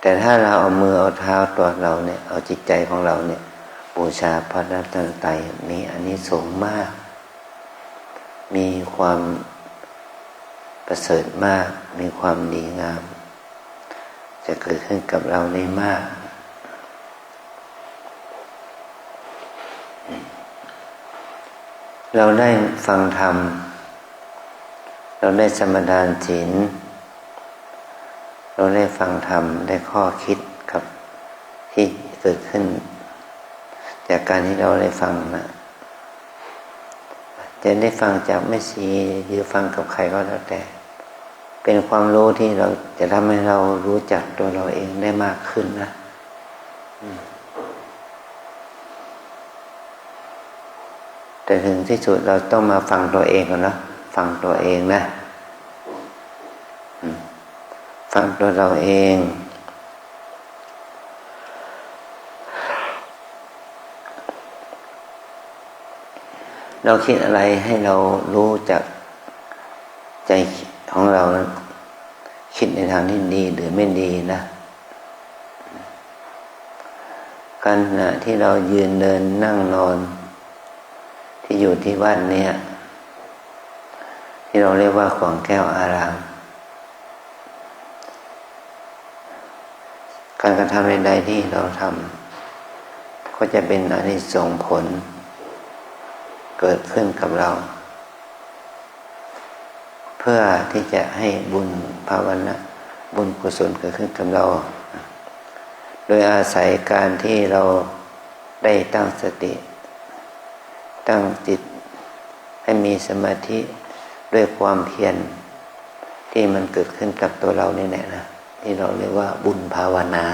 แต่ถ้าเราเอามือเอาเท้าตัวเราเนี่ยเอาจิตใจของเราเนี่ยบูชาพระรัตนตรัยมีอานิสงส์มากมีความประเสริฐมากมีความดีงามจะเกิดขึ้นกับเราได้มากเราได้ฟังธรรมเราได้สมทานศีลเราได้ฟังธรรมได้ข้อคิดกับที่เกิดขึ้นจากการที่เราได้ฟังนะจะได้ฟังจากแม่ชีหรือฟังกับใครก็แล้วแต่เป็นความรู้ที่เราจะทำให้เรารู้จักตัวเราเองได้มากขึ้นนะแต่ถึงที่สุดเราต้องมาฟังตัวเองก่อนนะฟังตัวเองนะฟังตัวเราเองเราคิดอะไรให้เรารู้จักใจของเราคิดในทางที่ดีหรือไม่ดีนะขณะที่เรายืนเดินนั่งนอนที่อยู่ที่วัดเนี่ยที่เราเรียกว่าขวางแก้วอารามการกระทำใดๆที่เราทำก็จะเป็นอานิสงส์ผลเกิดขึ้นกับเราเพื่อที่จะให้บุญภาวนาบุญกุศลเกิดขึ้นกับเราโดยอาศัยการที่เราได้ตั้งสติตั้งจิตให้มีสมาธิด้วยความเพียรที่มันเกิดขึ้นกับตัวเรานี่แหละนะที่เราเรียกว่าบุญภาวนา